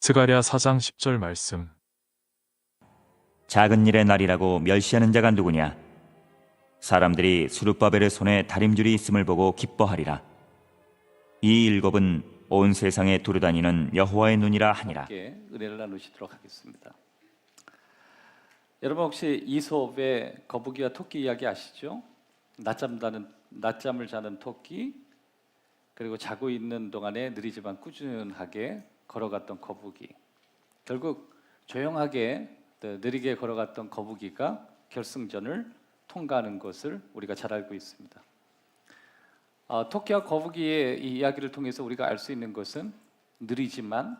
스가랴 4장 10절 말씀. 작은 일의 날이라고 멸시하는 자가 누구냐? 사람들이 수룹바벨의 손에 다림줄이 있음을 보고 기뻐하리라. 이 일곱은 온 세상에 두루다니는 여호와의 눈이라 하니라. 함께 은혜를 나누시도록 하겠습니다. 여러분 혹시 이솝의 거북이와 토끼 이야기 아시죠? 낮잠을 자는 토끼, 그리고 자고 있는 동안에 느리지만 꾸준하게 걸어갔던 거북이. 결국 조용하게 느리게 걸어갔던 거북이가 결승전을 통과하는 것을 우리가 잘 알고 있습니다. 토끼와 거북이의 이 이야기를 통해서 우리가 알 수 있는 것은 느리지만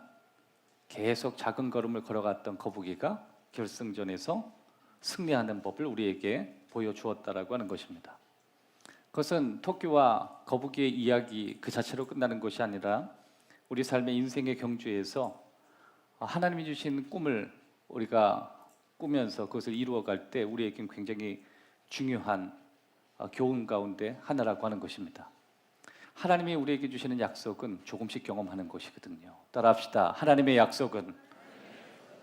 계속 작은 걸음을 걸어갔던 거북이가 결승전에서 승리하는 법을 우리에게 보여주었다라고 하는 것입니다. 그것은 토끼와 거북이의 이야기 그 자체로 끝나는 것이 아니라 우리 삶의 인생의 경주에서 하나님이 주신 꿈을 우리가 꾸면서 그것을 이루어갈 때 우리에겐 굉장히 중요한 교훈 가운데 하나라고 하는 것입니다. 하나님이 우리에게 주시는 약속은 조금씩 경험하는 것이거든요. 따라합시다. 하나님의 약속은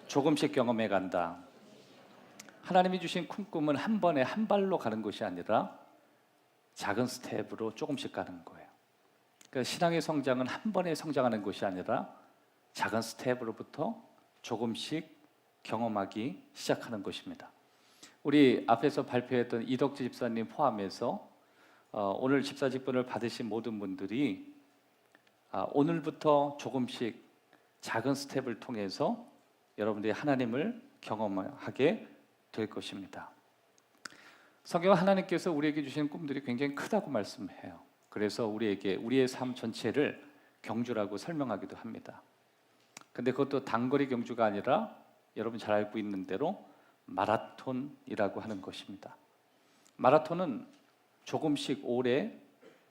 조금씩 경험해 간다. 하나님이 주신 꿈은 한 번에 한 발로 가는 것이 아니라 작은 스텝으로 조금씩 가는 거예요. 그러니까 신앙의 성장은 한 번에 성장하는 것이 아니라 작은 스텝으로부터 조금씩 경험하기 시작하는 것입니다. 우리 앞에서 발표했던 이덕지 집사님 포함해서 오늘 집사 직분을 받으신 모든 분들이 오늘부터 조금씩 작은 스텝을 통해서 여러분들이 하나님을 경험하게 될 것입니다. 성경 하나님께서 우리에게 주신 꿈들이 굉장히 크다고 말씀해요. 그래서 우리에게 우리의 삶 전체를 경주라고 설명하기도 합니다. 근데 그것도 단거리 경주가 아니라 여러분 잘 알고 있는 대로 마라톤이라고 하는 것입니다. 마라톤은 조금씩 오래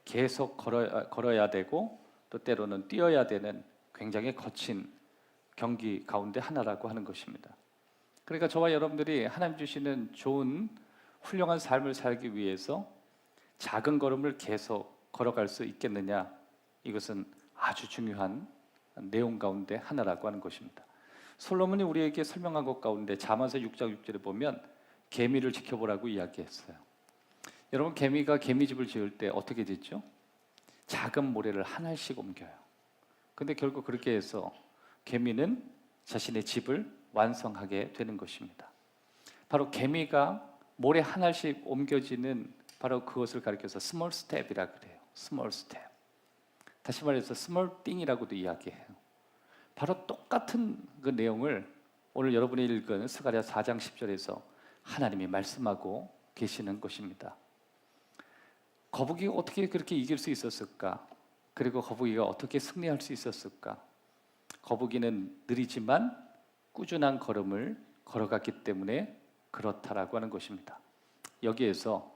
계속 걸어야 되고 또 때로는 뛰어야 되는 굉장히 거친 경기 가운데 하나라고 하는 것입니다. 그러니까 저와 여러분들이 하나님 주시는 좋은 훌륭한 삶을 살기 위해서 작은 걸음을 계속 걸어갈 수 있겠느냐, 이것은 아주 중요한 내용 가운데 하나라고 하는 것입니다. 솔로몬이 우리에게 설명한 것 가운데 잠언서 6장 6절에 보면 개미를 지켜보라고 이야기했어요. 여러분, 개미가 개미집을 지을 때 어떻게 짓죠? 작은 모래를 하나씩 옮겨요. 근데 결국 그렇게 해서 개미는 자신의 집을 완성하게 되는 것입니다. 바로 개미가 모래 하나씩 옮겨지는 바로 그것을 가리켜서 스몰 스텝이라 그래요. 스몰 스텝. 다시 말해서 스몰 띵이라고도 이야기해요. 바로 똑같은 그 내용을 오늘 여러분이 읽은 스가랴 4장 10절에서 하나님이 말씀하고 계시는 것입니다. 거북이가 어떻게 그렇게 이길 수 있었을까? 그리고 거북이가 어떻게 승리할 수 있었을까? 거북이는 느리지만 꾸준한 걸음을 걸어갔기 때문에 그렇다라고 하는 것입니다. 여기에서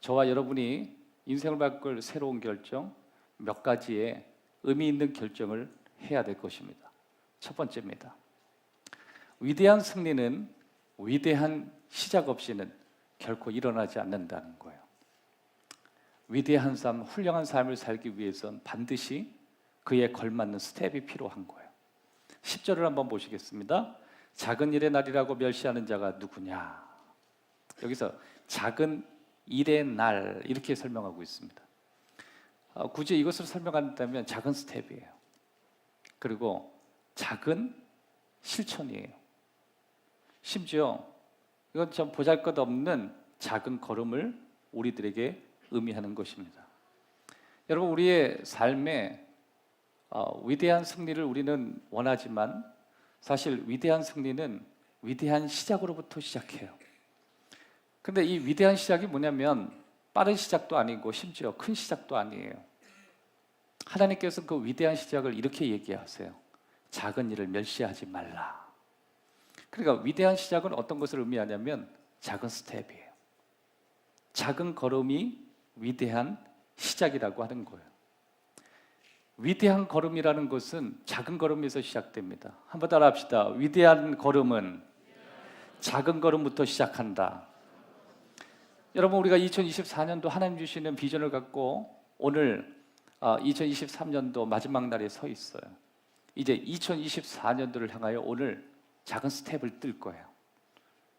저와 여러분이 인생을 바꿀 새로운 결정, 몇 가지의 의미 있는 결정을 해야 될 것입니다. 첫 번째입니다. 위대한 승리는 위대한 시작 없이는 결코 일어나지 않는다는 거예요. 위대한 삶, 훌륭한 삶을 살기 위해선 반드시 그에 걸맞는 스텝이 필요한 거예요. 10절을 한번 보시겠습니다. 작은 일의 날이라고 멸시하는 자가 누구냐? 여기서 작은 일의 날 이렇게 설명하고 있습니다. 굳이 이것을 설명한다면 작은 스텝이에요. 그리고 작은 실천이에요. 심지어 이건 참 보잘것없는 작은 걸음을 우리들에게 의미하는 것입니다. 여러분, 우리의 삶에 위대한 승리를 우리는 원하지만 사실 위대한 승리는 위대한 시작으로부터 시작해요. 근데 이 위대한 시작이 뭐냐면 빠른 시작도 아니고 심지어 큰 시작도 아니에요. 하나님께서 그 위대한 시작을 이렇게 얘기하세요. 작은 일을 멸시하지 말라. 그러니까 위대한 시작은 어떤 것을 의미하냐면 작은 스텝이에요. 작은 걸음이 위대한 시작이라고 하는 거예요. 위대한 걸음이라는 것은 작은 걸음에서 시작됩니다. 한번 따라 합시다. 위대한 걸음은 작은 걸음부터 시작한다. 여러분, 우리가 2024년도 하나님 주시는 비전을 갖고 오늘 2023년도 마지막 날에 서 있어요. 이제 2024년도를 향하여 오늘 작은 스텝을 뜰 거예요.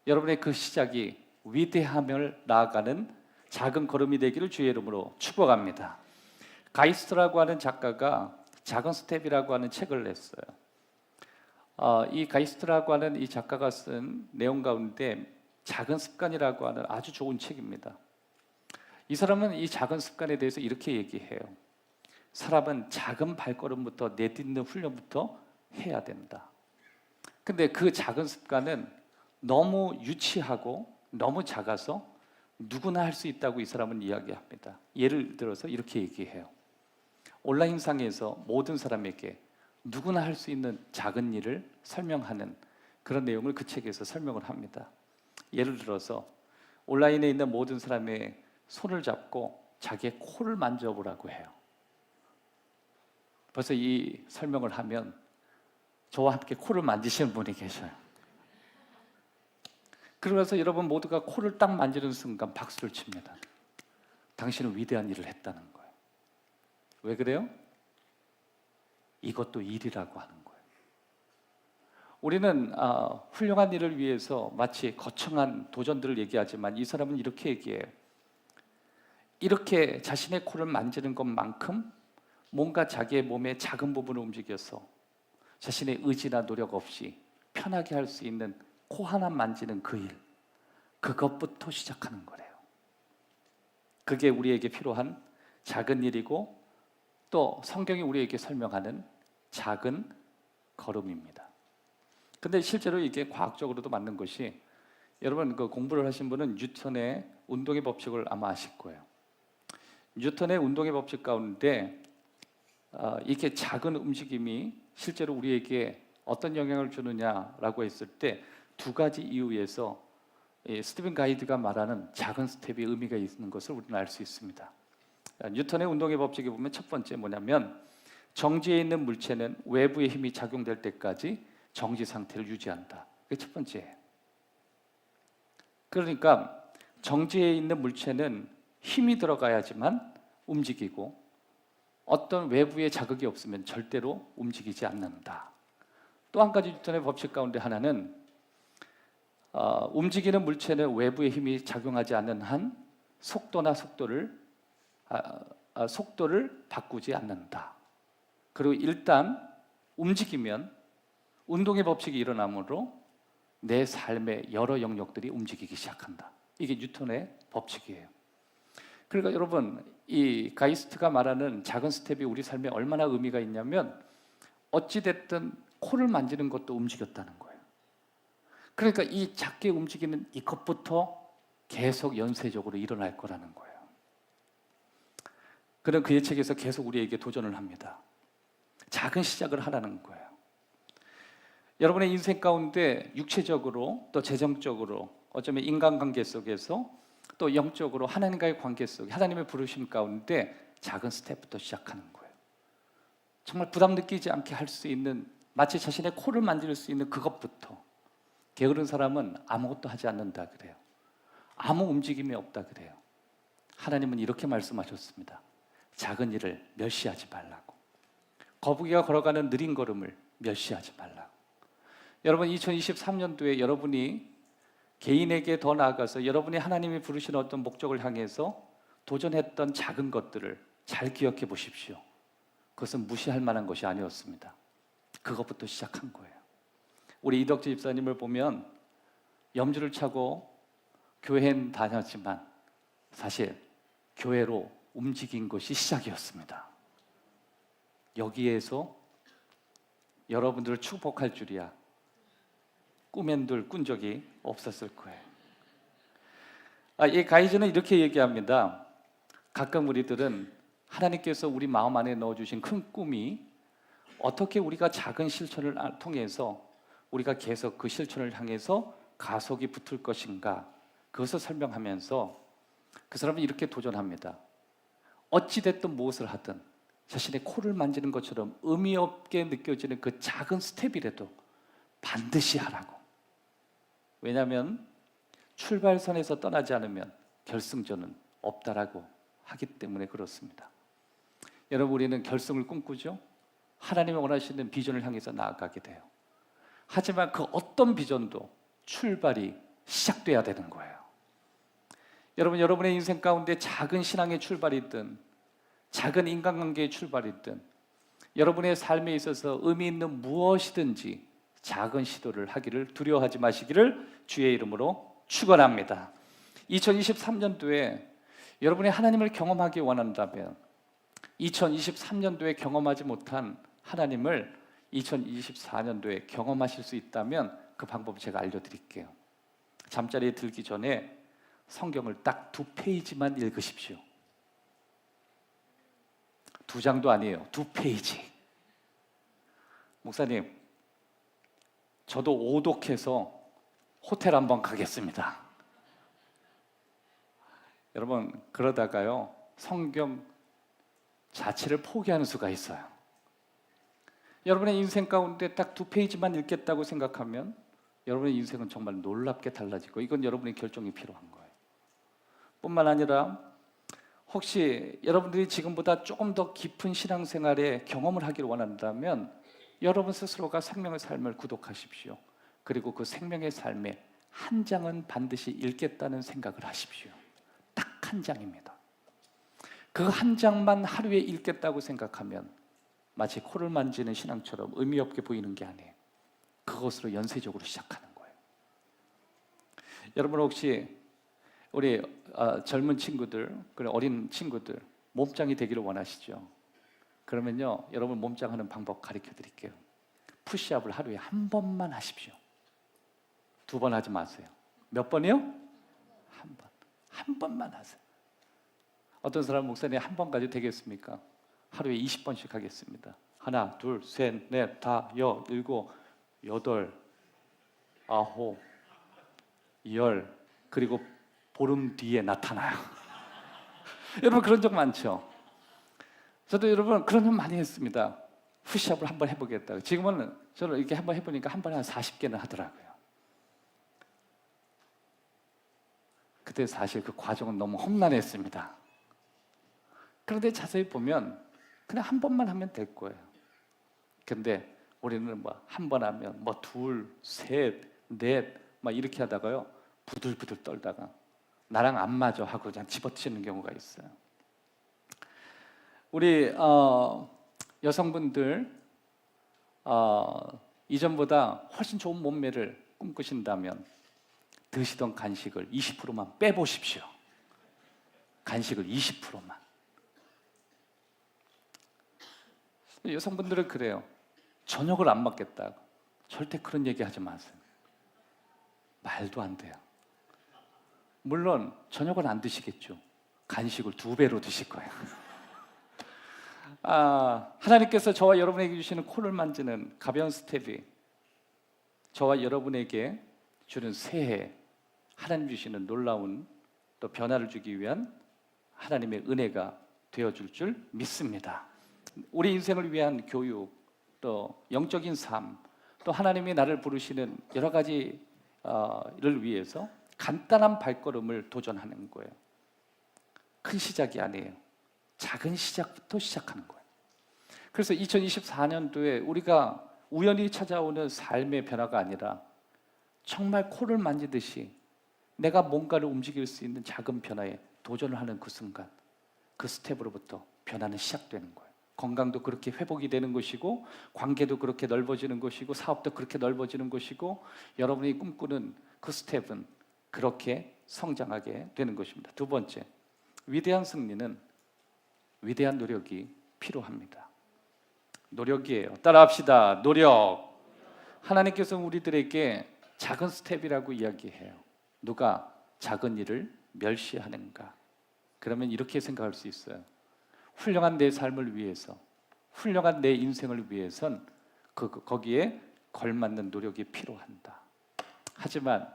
여러분의 그 시작이 위대함을 나아가는 작은 걸음이 되기를 주의 이름으로 축복합니다. 가이스트라고 하는 작가가 작은 스텝이라고 하는 책을 냈어요. 이 가이스트라고 하는 이 작가가 쓴 내용 가운데 작은 습관이라고 하는 아주 좋은 책입니다. 이 사람은 이 작은 습관에 대해서 이렇게 얘기해요. 사람은 작은 발걸음부터 내딛는 훈련부터 해야 된다. 근데 그 작은 습관은 너무 유치하고 너무 작아서 누구나 할 수 있다고 이 사람은 이야기합니다. 예를 들어서 이렇게 얘기해요. 온라인상에서 모든 사람에게 누구나 할 수 있는 작은 일을 설명하는 그런 내용을 그 책에서 설명을 합니다. 예를 들어서 온라인에 있는 모든 사람의 손을 잡고 자기의 코를 만져보라고 해요. 벌써 이 설명을 하면 저와 함께 코를 만지시는 분이 계셔요. 그러면서 여러분 모두가 코를 딱 만지는 순간 박수를 칩니다. 당신은 위대한 일을 했다는 거예요. 왜 그래요? 이것도 일이라고 하는 거예요. 우리는 훌륭한 일을 위해서 마치 거창한 도전들을 얘기하지만 이 사람은 이렇게 얘기해요. 이렇게 자신의 코를 만지는 것만큼 뭔가 자기의 몸의 작은 부분을 움직여서 자신의 의지나 노력 없이 편하게 할 수 있는 코 하나 만지는 그 일, 그것부터 시작하는 거래요. 그게 우리에게 필요한 작은 일이고 또 성경이 우리에게 설명하는 작은 걸음입니다. 근데 실제로 이게 과학적으로도 맞는 것이, 여러분 그 공부를 하신 분은 뉴턴의 운동의 법칙을 아마 아실 거예요. 뉴턴의 운동의 법칙 가운데 이렇게 작은 움직임이 실제로 우리에게 어떤 영향을 주느냐라고 했을 때 두 가지 이유에서 스티븐 가이드가 말하는 작은 스텝이 의미가 있는 것을 우리는 알 수 있습니다. 뉴턴의 운동의 법칙에 보면 첫 번째 뭐냐면, 정지에 있는 물체는 외부의 힘이 작용될 때까지 정지 상태를 유지한다. 그게 첫 번째예요. 그러니까 정지에 있는 물체는 힘이 들어가야지만 움직이고 어떤 외부의 자극이 없으면 절대로 움직이지 않는다. 또 한 가지 뉴턴의 법칙 가운데 하나는 움직이는 물체는 외부의 힘이 작용하지 않는 한 속도를 바꾸지 않는다. 그리고 일단 움직이면 운동의 법칙이 일어나므로 내 삶의 여러 영역들이 움직이기 시작한다. 이게 뉴턴의 법칙이에요. 그러니까 여러분, 이 가이스트가 말하는 작은 스텝이 우리 삶에 얼마나 의미가 있냐면, 어찌됐든 코를 만지는 것도 움직였다는 거예요. 그러니까 이 작게 움직이는 이것부터 계속 연쇄적으로 일어날 거라는 거예요. 그는 그의 책에서 계속 우리에게 도전을 합니다. 작은 시작을 하라는 거예요. 여러분의 인생 가운데 육체적으로 또 재정적으로 어쩌면 인간관계 속에서 또 영적으로 하나님과의 관계 속에 하나님의 부르심 가운데 작은 스텝부터 시작하는 거예요. 정말 부담 느끼지 않게 할 수 있는, 마치 자신의 코를 만질 수 있는 그것부터. 게으른 사람은 아무것도 하지 않는다 그래요. 아무 움직임이 없다 그래요. 하나님은 이렇게 말씀하셨습니다. 작은 일을 멸시하지 말라고. 거북이가 걸어가는 느린 걸음을 멸시하지 말라고. 여러분 2023년도에 여러분이 개인에게 더 나아가서 여러분이 하나님이 부르신 어떤 목적을 향해서 도전했던 작은 것들을 잘 기억해 보십시오. 그것은 무시할 만한 것이 아니었습니다. 그것부터 시작한 거예요. 우리 이덕재 집사님을 보면 염주를 차고 교회는 다녔지만 사실 교회로 움직인 것이 시작이었습니다. 여기에서 여러분들을 축복할 줄이야 꿈엔들 꾼 적이 없었을 거예요. 이 가이즈는 이렇게 얘기합니다. 가끔 우리들은 하나님께서 우리 마음 안에 넣어주신 큰 꿈이 어떻게 우리가 작은 실천을 통해서 우리가 계속 그 실천을 향해서 가속이 붙을 것인가, 그것을 설명하면서 그 사람은 이렇게 도전합니다. 어찌됐든 무엇을 하든 자신의 코를 만지는 것처럼 의미 없게 느껴지는 그 작은 스텝이라도 반드시 하라고. 왜냐하면 출발선에서 떠나지 않으면 결승전은 없다라고 하기 때문에 그렇습니다. 여러분, 우리는 결승을 꿈꾸죠? 하나님이 원하시는 비전을 향해서 나아가게 돼요. 하지만 그 어떤 비전도 출발이 시작돼야 되는 거예요. 여러분, 여러분의 인생 가운데 작은 신앙의 출발이든 작은 인간관계의 출발이든 여러분의 삶에 있어서 의미 있는 무엇이든지 작은 시도를 하기를 두려워하지 마시기를 주의 이름으로 축원합니다. 2023년도에 여러분이 하나님을 경험하기 원한다면 2023년도에 경험하지 못한 하나님을 2024년도에 경험하실 수 있다면 그 방법을 제가 알려드릴게요. 잠자리에 들기 전에 성경을 딱 2페이지만 읽으십시오. 2장도 아니에요. 2페이지. 목사님, 저도 오독해서 호텔 한번 가겠습니다. 여러분, 그러다가요 성경 자체를 포기하는 수가 있어요. 여러분의 인생 가운데 딱 2페이지만 읽겠다고 생각하면 여러분의 인생은 정말 놀랍게 달라지고, 이건 여러분의 결정이 필요한 거예요. 뿐만 아니라 혹시 여러분들이 지금보다 조금 더 깊은 신앙생활에 경험을 하기를 원한다면 여러분 스스로가 생명의 삶을 구독하십시오. 그리고 그 생명의 삶의 한 장은 반드시 읽겠다는 생각을 하십시오. 딱 한 장입니다. 그 한 장만 하루에 읽겠다고 생각하면 마치 코를 만지는 신앙처럼 의미 없게 보이는 게 아니에요. 그것으로 연쇄적으로 시작하는 거예요. 여러분, 혹시 우리 젊은 친구들, 그리고 어린 친구들 몸짱이 되기를 원하시죠? 그러면요, 여러분 몸짱 하는 방법 가르쳐 드릴게요. 푸시업을 하루에 한 번만 하십시오. 2번 하지 마세요. 몇 번이요? 한 번. 한 번만 하세요. 어떤 사람, 목사님 한 번 가지고 되겠습니까? 하루에 20번씩 하겠습니다. 하나, 둘, 셋, 넷, 다, 여, 일곱, 여덟, 아홉, 열, 그리고 보름 뒤에 나타나요. 여러분, 그런 적 많죠? 저도 여러분 그런 적 많이 했습니다. 푸시업을 한번 해보겠다. 지금은 저는 이렇게 한번 해보니까 한 번에 한 40개는 하더라고요. 그때 사실 그 과정은 너무 험난했습니다. 그런데 자세히 보면 그냥 한 번만 하면 될 거예요. 근데 우리는 뭐 한 번 하면 뭐 둘, 셋, 넷 막 이렇게 하다가요 부들부들 떨다가 나랑 안 맞아 하고 그냥 집어치는 경우가 있어요. 우리 여성분들 이전보다 훨씬 좋은 몸매를 꿈꾸신다면 드시던 간식을 20%만 빼보십시오. 간식을 20%만. 여성분들은 그래요. 저녁을 안 먹겠다고. 절대 그런 얘기 하지 마세요. 말도 안 돼요. 물론 저녁은 안 드시겠죠. 간식을 2배로 드실 거예요. 하나님께서 저와 여러분에게 주시는 코를 만지는 가벼운 스텝이 저와 여러분에게 주는 새해, 하나님 주시는 놀라운 또 변화를 주기 위한 하나님의 은혜가 되어줄 줄 믿습니다. 우리 인생을 위한 교육, 또 영적인 삶, 또 하나님이 나를 부르시는 여러 가지를 위해서 간단한 발걸음을 도전하는 거예요. 큰 시작이 아니에요. 작은 시작부터 시작하는 거예요. 그래서 2024년도에 우리가 우연히 찾아오는 삶의 변화가 아니라 정말 코를 만지듯이 내가 뭔가를 움직일 수 있는 작은 변화에 도전을 하는 그 순간, 그 스텝으로부터 변화는 시작되는 거예요. 건강도 그렇게 회복이 되는 것이고, 관계도 그렇게 넓어지는 것이고, 사업도 그렇게 넓어지는 것이고, 여러분이 꿈꾸는 그 스텝은 그렇게 성장하게 되는 것입니다. 2번째, 위대한 승리는 위대한 노력이 필요합니다. 노력이에요. 따라합시다. 노력. 하나님께서 우리들에게 작은 스텝이라고 이야기해요. 누가 작은 일을 멸시하는가? 그러면 이렇게 생각할 수 있어요. 훌륭한 내 삶을 위해서, 훌륭한 내 인생을 위해선 거기에 걸맞는 노력이 필요한다. 하지만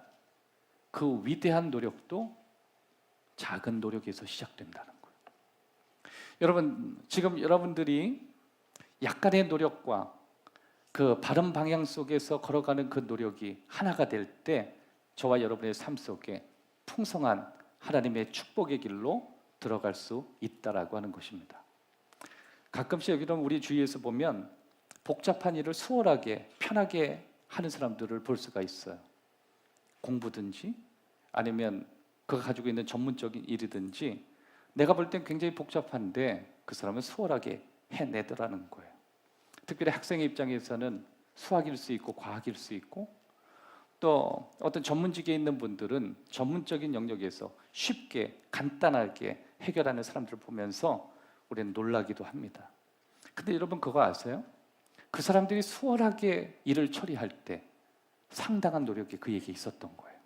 그 위대한 노력도 작은 노력에서 시작된다는 거예요. 여러분, 지금 여러분들이 약간의 노력과 그 바른 방향 속에서 걸어가는 그 노력이 하나가 될 때 저와 여러분의 삶 속에 풍성한 하나님의 축복의 길로 들어갈 수 있다라고 하는 것입니다. 가끔씩 여러분 우리 주위에서 보면 복잡한 일을 수월하게 편하게 하는 사람들을 볼 수가 있어요. 공부든지 아니면 그가 가지고 있는 전문적인 일이든지 내가 볼 땐 굉장히 복잡한데 그 사람은 수월하게 해내더라는 거예요. 특별히 학생의 입장에서는 수학일 수 있고 과학일 수 있고 또 어떤 전문직에 있는 분들은 전문적인 영역에서 쉽게 간단하게 해결하는 사람들을 보면서 우리는 놀라기도 합니다. 근데 여러분 그거 아세요? 그 사람들이 수월하게 일을 처리할 때 상당한 노력이 그에게 있었던 거예요.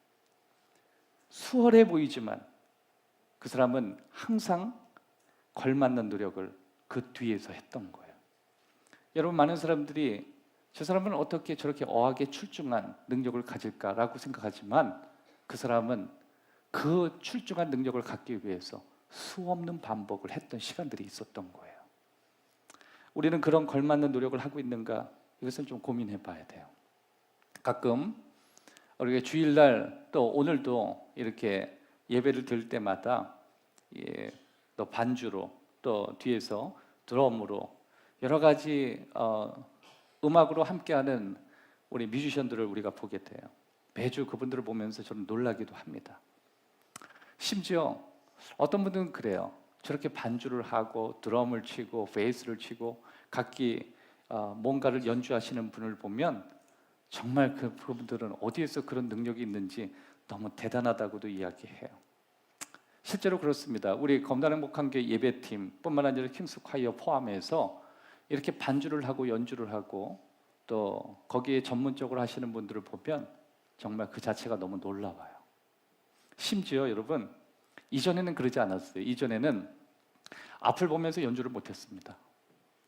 수월해 보이지만 그 사람은 항상 걸맞는 노력을 그 뒤에서 했던 거예요. 여러분 많은 사람들이 저 사람은 어떻게 저렇게 어학에 출중한 능력을 가질까라고 생각하지만 그 사람은 그 출중한 능력을 갖기 위해서 수없는 반복을 했던 시간들이 있었던 거예요. 우리는 그런 걸맞는 노력을 하고 있는가? 이것을 좀 고민해 봐야 돼요. 가끔 우리가 주일날 또 오늘도 이렇게 예배를 드릴 때마다 또 반주로 또 뒤에서 드럼으로 여러 가지 음악으로 함께하는 우리 뮤지션들을 우리가 보게 돼요. 매주 그분들을 보면서 저는 놀라기도 합니다. 심지어 어떤 분들은 그래요. 저렇게 반주를 하고 드럼을 치고 베이스를 치고 각기 뭔가를 연주하시는 분을 보면 정말 그분들은 어디에서 그런 능력이 있는지 너무 대단하다고도 이야기해요. 실제로 그렇습니다. 우리 검단행복한교회 예배팀 뿐만 아니라 킹스 콰이어 포함해서 이렇게 반주를 하고 연주를 하고 또 거기에 전문적으로 하시는 분들을 보면 정말 그 자체가 너무 놀라워요. 심지어 여러분 이전에는 그러지 않았어요. 이전에는 앞을 보면서 연주를 못했습니다.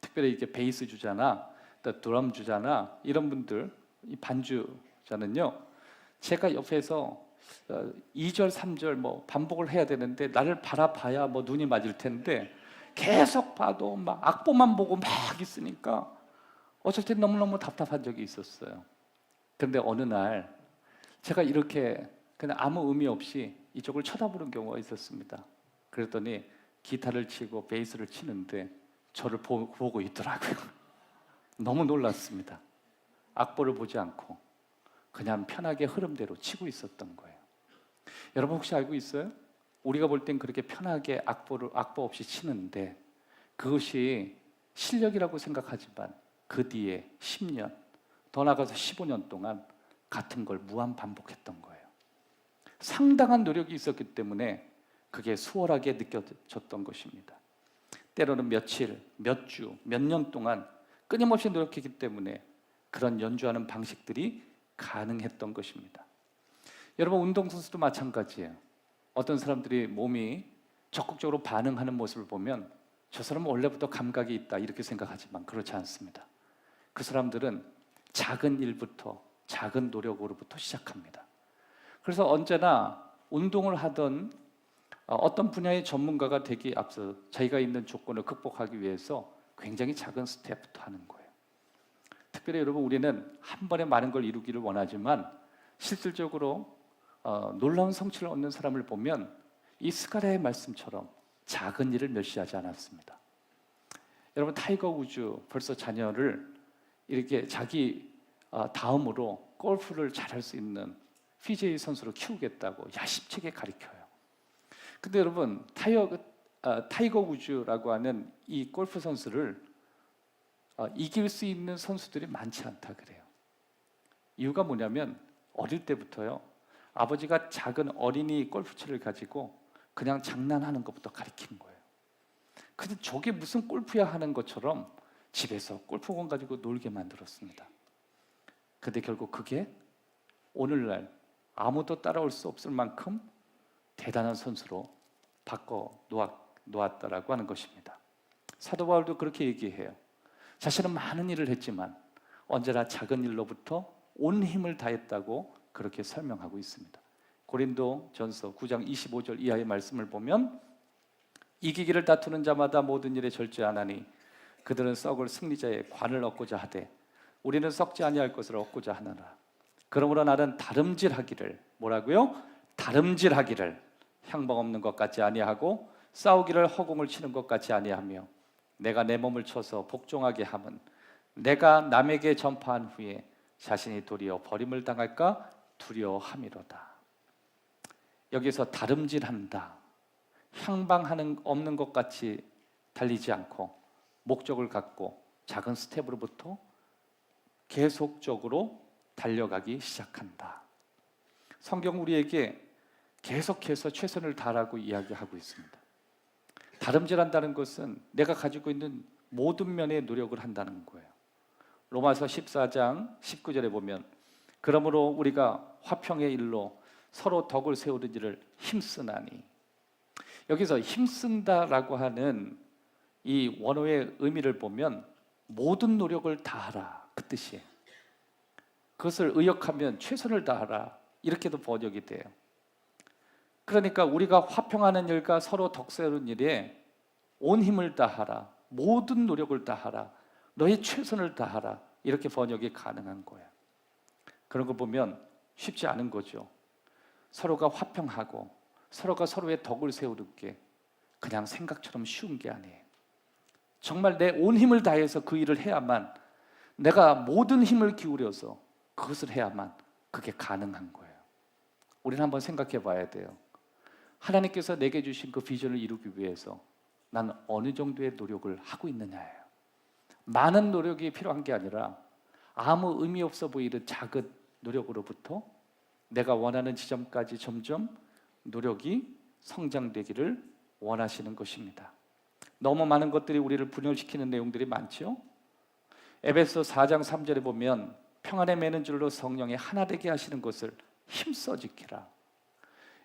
특별히 이렇게 베이스 주자나 또 드럼 주자나 이런 분들 이 반주자는요 제가 옆에서 2절 3절 뭐 반복을 해야 되는데 나를 바라봐야 뭐 눈이 맞을 텐데 계속 봐도 막 악보만 보고 막 있으니까 어쩔 땐 너무너무 답답한 적이 있었어요. 그런데 어느 날 제가 이렇게 그냥 아무 의미 없이 이쪽을 쳐다보는 경우가 있었습니다. 그랬더니 기타를 치고 베이스를 치는데 저를 보고 있더라고요. 너무 놀랐습니다. 악보를 보지 않고 그냥 편하게 흐름대로 치고 있었던 거예요. 여러분 혹시 알고 있어요? 우리가 볼 땐 그렇게 편하게 악보 없이 치는데 그것이 실력이라고 생각하지만 그 뒤에 10년, 더 나아가서 15년 동안 같은 걸 무한 반복했던 거예요. 상당한 노력이 있었기 때문에 그게 수월하게 느껴졌던 것입니다. 때로는 며칠, 몇 주, 몇 년 동안 끊임없이 노력했기 때문에 그런 연주하는 방식들이 가능했던 것입니다. 여러분 운동선수도 마찬가지예요. 어떤 사람들이 몸이 적극적으로 반응하는 모습을 보면 저 사람은 원래부터 감각이 있다 이렇게 생각하지만 그렇지 않습니다. 그 사람들은 작은 일부터 작은 노력으로부터 시작합니다. 그래서 언제나 운동을 하던 어떤 분야의 전문가가 되기 앞서 자기가 있는 조건을 극복하기 위해서 굉장히 작은 스텝부터 하는 거예요. 특별히 여러분 우리는 한 번에 많은 걸 이루기를 원하지만 실질적으로 놀라운 성취를 얻는 사람을 보면 이 스가랴의 말씀처럼 작은 일을 멸시하지 않았습니다. 여러분 타이거 우즈 벌써 자녀를 이렇게 자기 다음으로 골프를 잘할 수 있는 PGA 선수로 키우겠다고 야심차게 가르쳐요. 근데 여러분 타이거 우즈라고 하는 이 골프 선수를 이길 수 있는 선수들이 많지 않다 그래요. 이유가 뭐냐면 어릴 때부터요 아버지가 작은 어린이 골프채를 가지고 그냥 장난하는 것부터 가르친 거예요. 근데 저게 무슨 골프야 하는 것처럼 집에서 골프공 가지고 놀게 만들었습니다. 근데 결국 그게 오늘날 아무도 따라올 수 없을 만큼 대단한 선수로 바꿔 놓았다라고 하는 것입니다. 사도 바울도 그렇게 얘기해요. 자신은 많은 일을 했지만 언제나 작은 일로부터 온 힘을 다했다고 그렇게 설명하고 있습니다. 고린도 전서 9장 25절 이하의 말씀을 보면 이기기를 다투는 자마다 모든 일에 절제하나니 그들은 썩을 승리자의 관을 얻고자 하되 우리는 썩지 아니할 것을 얻고자 하느라 그러므로 나는 다름질하기를 뭐라고요? 다름질하기를 향방 없는 것 같지 아니하고 싸우기를 허공을 치는 것 같지 아니하며 내가 내 몸을 쳐서 복종하게 함은 내가 남에게 전파한 후에 자신이 도리어 버림을 당할까 두려워함이로다. 여기서 다름질한다, 향방하는 없는 것 같이 달리지 않고 목적을 갖고 작은 스텝으로부터 계속적으로 달려가기 시작한다. 성경 우리에게 계속해서 최선을 다하라고 이야기하고 있습니다. 다름질한다는 것은 내가 가지고 있는 모든 면의 노력을 한다는 거예요. 로마서 14장 19절에 보면 그러므로 우리가 화평의 일로 서로 덕을 세우는 일을 힘쓰나니, 여기서 힘쓴다라고 하는 이 원어의 의미를 보면 모든 노력을 다하라 그 뜻이에요. 그것을 의역하면 최선을 다하라 이렇게도 번역이 돼요. 그러니까 우리가 화평하는 일과 서로 덕 세우는 일에 온 힘을 다하라, 모든 노력을 다하라, 너의 최선을 다하라, 이렇게 번역이 가능한 거예요. 그런 거 보면 쉽지 않은 거죠. 서로가 화평하고 서로가 서로의 덕을 세우는 게 그냥 생각처럼 쉬운 게 아니에요. 정말 내 온 힘을 다해서 그 일을 해야만, 내가 모든 힘을 기울여서 그것을 해야만 그게 가능한 거예요. 우리는 한번 생각해 봐야 돼요. 하나님께서 내게 주신 그 비전을 이루기 위해서 난 어느 정도의 노력을 하고 있느냐예요. 많은 노력이 필요한 게 아니라 아무 의미 없어 보이는 작은 노력으로부터 내가 원하는 지점까지 점점 노력이 성장되기를 원하시는 것입니다. 너무 많은 것들이 우리를 분열시키는 내용들이 많죠. 에베소 4장 3절에 보면 평안에 매는 줄로 성령이 하나 되게 하시는 것을 힘써 지키라.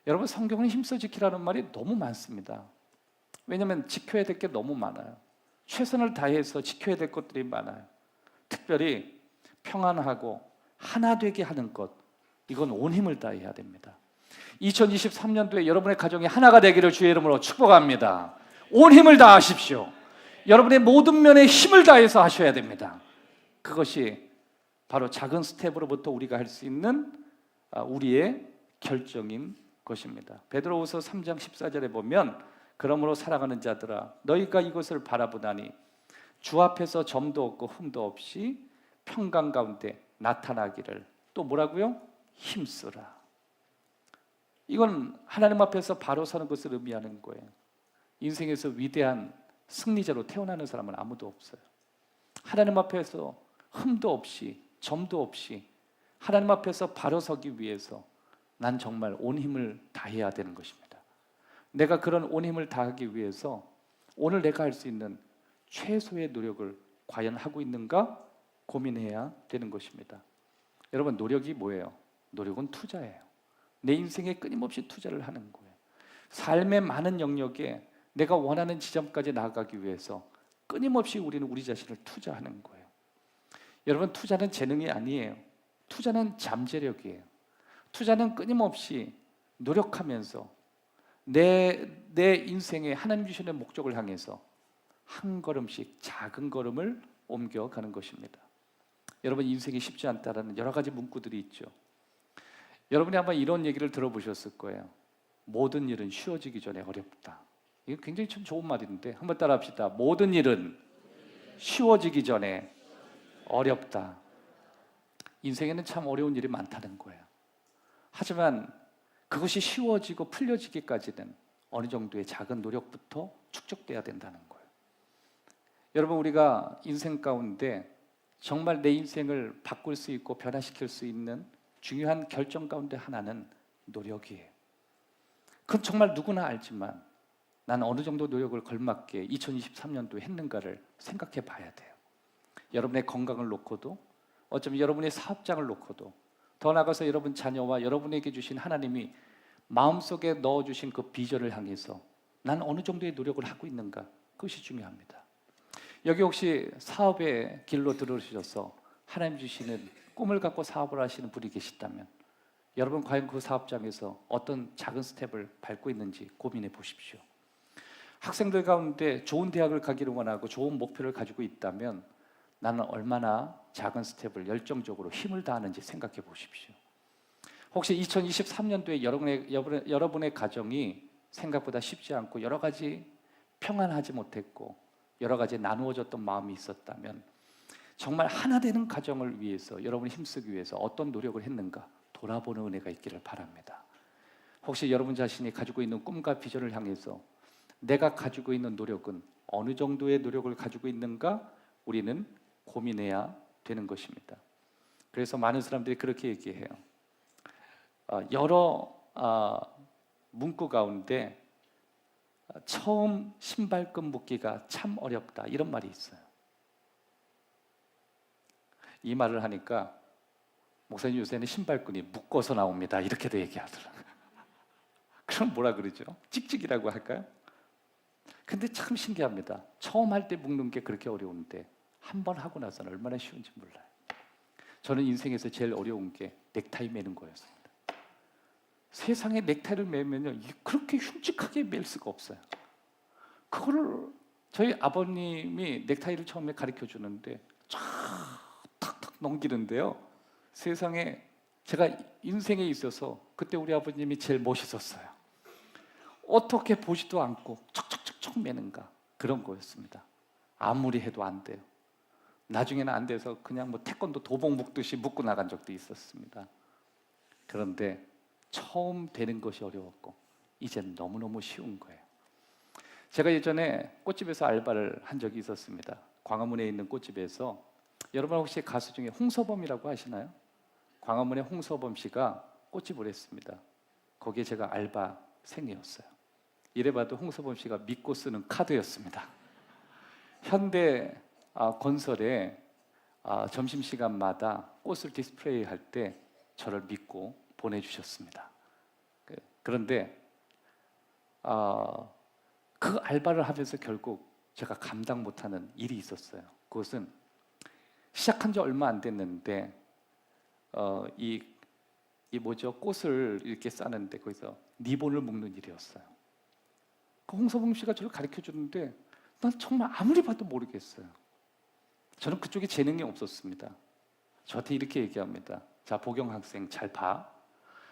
여러분, 성경은 힘써 지키라는 말이 너무 많습니다. 왜냐하면 지켜야 될 게 너무 많아요. 최선을 다해서 지켜야 될 것들이 많아요. 특별히 평안하고 하나 되게 하는 것, 이건 온 힘을 다해야 됩니다. 2023년도에 여러분의 가정이 하나가 되기를 주의 이름으로 축복합니다. 온 힘을 다하십시오. 여러분의 모든 면에 힘을 다해서 하셔야 됩니다. 그것이 바로 작은 스텝으로부터 우리가 할 수 있는 우리의 결정인 것입니다. 베드로후서 3장 14절에 보면 그러므로 사랑하는 자들아 너희가 이것을 바라보다니 주 앞에서 점도 없고 흠도 없이 평강 가운데 나타나기를 또 뭐라고요? 힘쓰라. 이건 하나님 앞에서 바로 서는 것을 의미하는 거예요. 인생에서 위대한 승리자로 태어나는 사람은 아무도 없어요. 하나님 앞에서 흠도 없이 점도 없이 하나님 앞에서 바로 서기 위해서 난 정말 온 힘을 다해야 되는 것입니다. 내가 그런 온 힘을 다하기 위해서 오늘 내가 할 수 있는 최소의 노력을 과연 하고 있는가 고민해야 되는 것입니다. 여러분, 노력이 뭐예요? 노력은 투자예요. 내 인생에 끊임없이 투자를 하는 거예요. 삶의 많은 영역에 내가 원하는 지점까지 나아가기 위해서 끊임없이 우리는 우리 자신을 투자하는 거예요. 여러분, 투자는 재능이 아니에요. 투자는 잠재력이에요. 투자는 끊임없이 노력하면서 내 인생에 하나님 주시는 목적을 향해서 한 걸음씩 작은 걸음을 옮겨가는 것입니다. 여러분, 인생이 쉽지 않다라는 여러 가지 문구들이 있죠. 여러분이 아마 이런 얘기를 들어보셨을 거예요. 모든 일은 쉬워지기 전에 어렵다. 이거 굉장히 참 좋은 말인데 한번 따라합시다. 모든 일은 쉬워지기 전에 어렵다. 인생에는 참 어려운 일이 많다는 거예요. 하지만 그것이 쉬워지고 풀려지기까지는 어느 정도의 작은 노력부터 축적돼야 된다는 거예요. 여러분, 우리가 인생 가운데 정말 내 인생을 바꿀 수 있고 변화시킬 수 있는 중요한 결정 가운데 하나는 노력이에요. 그건 정말 누구나 알지만 난 어느 정도 노력을 걸맞게 2023년도에 했는가를 생각해 봐야 돼요. 여러분의 건강을 놓고도, 어쩌면 여러분의 사업장을 놓고도, 더 나아가서 여러분 자녀와 여러분에게 주신 하나님이 마음속에 넣어주신 그 비전을 향해서 난 어느 정도의 노력을 하고 있는가, 그것이 중요합니다. 여기 혹시 사업의 길로 들어오셔서 하나님 주시는 꿈을 갖고 사업을 하시는 분이 계시다면 여러분 과연 그 사업장에서 어떤 작은 스텝을 밟고 있는지 고민해 보십시오. 학생들 가운데 좋은 대학을 가기를 원하고 좋은 목표를 가지고 있다면 나는 얼마나 작은 스텝을 열정적으로 힘을 다하는지 생각해 보십시오. 혹시 2023년도에 여러분의 가정이 생각보다 쉽지 않고 여러 가지 평안하지 못했고 여러 가지 나누어졌던 마음이 있었다면 정말 하나 되는 가정을 위해서 여러분이 힘쓰기 위해서 어떤 노력을 했는가 돌아보는 은혜가 있기를 바랍니다. 혹시 여러분 자신이 가지고 있는 꿈과 비전을 향해서 내가 가지고 있는 노력은 어느 정도의 노력을 가지고 있는가 우리는 고민해야 되는 것입니다. 그래서 많은 사람들이 그렇게 얘기해요. 여러 문구 가운데 처음 신발끈 묶기가 참 어렵다 이런 말이 있어요. 이 말을 하니까 목사님 요새는 신발끈이 묶어서 나옵니다 이렇게도 얘기하더라고요. 그럼 뭐라 그러죠? 찍찍이라고 할까요? 근데 참 신기합니다. 처음 할 때 묶는 게 그렇게 어려운데 한 번 하고 나서는 얼마나 쉬운지 몰라요. 저는 인생에서 제일 어려운 게 넥타이 매는 거였습니다. 세상에 넥타이를 매면요 그렇게 흉측하게 맬 수가 없어요. 그거를 저희 아버님이 넥타이를 처음에 가르쳐 주는데 탁탁 넘기는데요. 세상에 제가 인생에 있어서 그때 우리 아버님이 제일 멋있었어요. 어떻게 보지도 않고 척척척척 매는가 그런 거였습니다. 아무리 해도 안 돼요. 나중에는 안 돼서 그냥 뭐 태권도 도복 묶듯이 묶고 나간 적도 있었습니다. 그런데 처음 되는 것이 어려웠고 이젠 너무너무 쉬운 거예요. 제가 예전에 꽃집에서 알바를 한 적이 있었습니다. 광화문에 있는 꽃집에서 여러분 혹시 가수 중에 홍서범이라고 아시나요? 광화문의 홍서범 씨가 꽃집을 했습니다. 거기에 제가 알바생이었어요. 이래봐도 홍서범 씨가 믿고 쓰는 카드였습니다. 현대 건설에 점심시간마다 꽃을 디스플레이할 때 저를 믿고 보내주셨습니다. 그런데 그 알바를 하면서 결국 제가 감당 못하는 일이 있었어요. 그것은 시작한 지 얼마 안 됐는데 이 뭐죠? 꽃을 이렇게 싸는데 거기서 리본을 묶는 일이었어요. 그 홍서봉 씨가 저를 가르쳐 주는데 난 정말 아무리 봐도 모르겠어요. 저는 그쪽에 재능이 없었습니다. 저한테 이렇게 얘기합니다. 자, 보경 학생 잘 봐.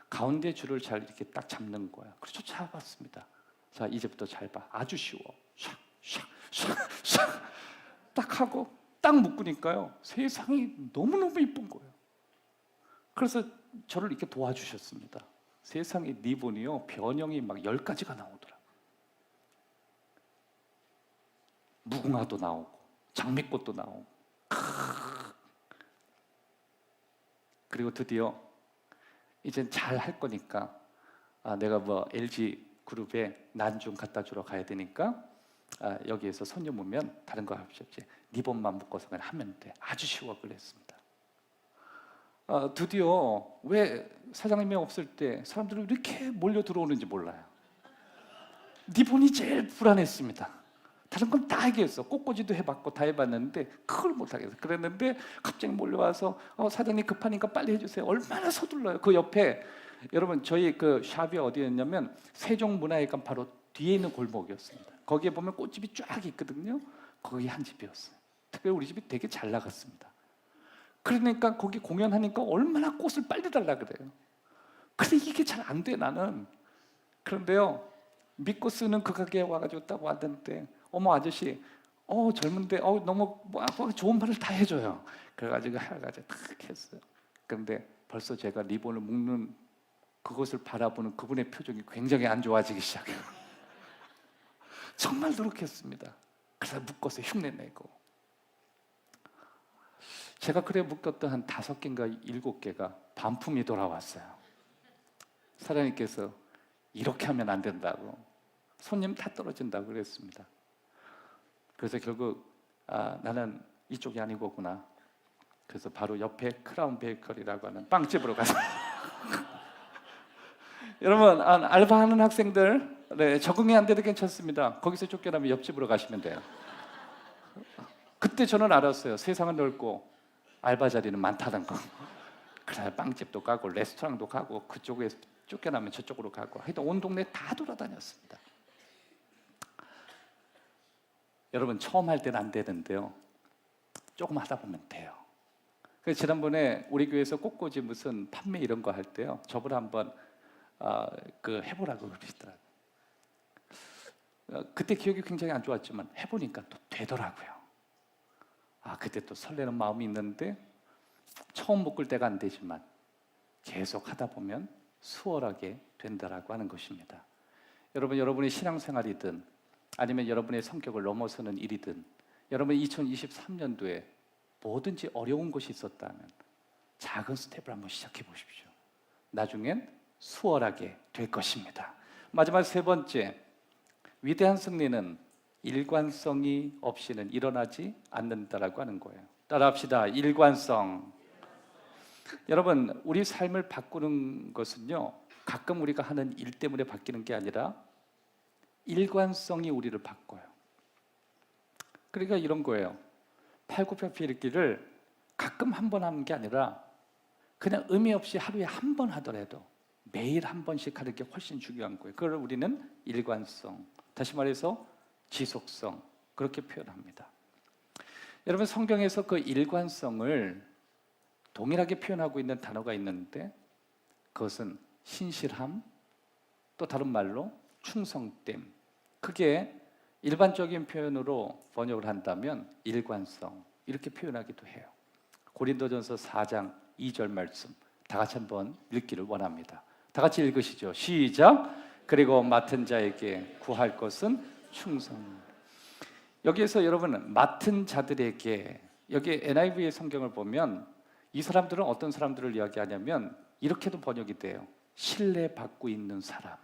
가운데 줄을 잘 이렇게 딱 잡는 거야. 그래서 잡았습니다. 자, 이제부터 잘 봐. 아주 쉬워. 샥 딱 하고 딱 묶으니까요. 세상이 너무너무 이쁜 거예요. 그래서 저를 이렇게 도와주셨습니다. 세상에 리본이요. 변형이 막 10가지가 나오더라. 무궁화도 나오고 장미꽃도 나오고 그리고 드디어 이젠 잘 할 거니까 내가 뭐 LG 그룹에 난 좀 갖다 주러 가야 되니까 여기에서 손님 오면 다른 거 하십시오. 리본만 묶어서 그냥 하면 돼. 아주 쉬워 그랬습니다. 드디어 왜 사장님이 없을 때 사람들이 이렇게 몰려 들어오는지 몰라요. 리본이 제일 불안했습니다. 다른 건 다 얘기했어. 꽃꽂이도 해봤고 다 해봤는데 그걸 못하겠어. 그랬는데 갑자기 몰려와서 사장님 급하니까 빨리 해주세요. 얼마나 서둘러요. 그 옆에 여러분 저희 그 샵이 어디였냐면 세종문화회관 바로 뒤에 있는 골목이었습니다. 거기에 보면 꽃집이 쫙 있거든요. 거기 한 집이었어요. 특별히 우리 집이 되게 잘 나갔습니다. 그러니까 거기 공연하니까 얼마나 꽃을 빨리 달라 그래요. 근데 이게 잘 안 돼 나는. 그런데요 믿고 쓰는 그 가게에 와가지고 딱 왔는데 어머 아저씨 젊은데 너무 좋은 말을 다 해줘요. 그래가지고 해가지고 탁 했어요. 그런데 벌써 제가 리본을 묶는 그것을 바라보는 그분의 표정이 굉장히 안 좋아지기 시작해요. 정말 노력했습니다. 그래서 묶어서 흉내내고 제가 그래 묶었던 한 5개인가 7개가 반품이 돌아왔어요. 사장님께서 이렇게 하면 안 된다고 손님 다 떨어진다고 그랬습니다. 그래서 결국 나는 이쪽이 아니고구나. 그래서 바로 옆에 크라운 베이커리라고 하는 빵집으로 가서 여러분 알바하는 학생들 적응이 안 돼도 괜찮습니다. 거기서 쫓겨나면 옆집으로 가시면 돼요. 그때 저는 알았어요. 세상은 넓고 알바 자리는 많다는 거. 그래 빵집도 가고 레스토랑도 가고 그쪽에 쫓겨나면 저쪽으로 가고 하여튼 온 동네 다 돌아다녔습니다. 여러분 처음 할 때는 안 되는데요. 조금 하다 보면 돼요. 그래서 지난번에 우리 교회에서 꽃꽂이 무슨 판매 이런 거 할 때요. 저보고 한번 해보라고 그러시더라고요. 그때 기억이 굉장히 안 좋았지만 해보니까 또 되더라고요. 그때 또 설레는 마음이 있는데 처음 묶을 때가 안 되지만 계속 하다 보면 수월하게 된다라고 하는 것입니다. 여러분, 여러분의 신앙생활이든 아니면 여러분의 성격을 넘어서는 일이든 여러분이 2023년도에 뭐든지 어려운 것이 있었다면 작은 스텝을 한번 시작해 보십시오. 나중엔 수월하게 될 것입니다. 마지막 세 번째, 위대한 승리는 일관성이 없이는 일어나지 않는다라고 하는 거예요. 따라합시다. 일관성. 여러분, 우리 삶을 바꾸는 것은요, 가끔 우리가 하는 일 때문에 바뀌는 게 아니라 일관성이 우리를 바꿔요. 그러니까 이런 거예요. 팔굽혀펴 읽기를 가끔 한 번 하는 게 아니라 그냥 의미 없이 하루에 한 번 하더라도 매일 한 번씩 하는 게 훨씬 중요한 거예요. 그걸 우리는 일관성, 다시 말해서 지속성, 그렇게 표현합니다. 여러분, 성경에서 그 일관성을 동일하게 표현하고 있는 단어가 있는데 그것은 신실함, 또 다른 말로 충성됨. 그게 일반적인 표현으로 번역을 한다면 일관성, 이렇게 표현하기도 해요. 고린도전서 4장 2절 말씀 다 같이 한번 읽기를 원합니다. 다 같이 읽으시죠. 시작. 그리고 맡은 자에게 구할 것은 충성. 여기에서 여러분, 맡은 자들에게, 여기 NIV의 성경을 보면 이 사람들은 어떤 사람들을 이야기하냐면 이렇게도 번역이 돼요. 신뢰받고 있는 사람,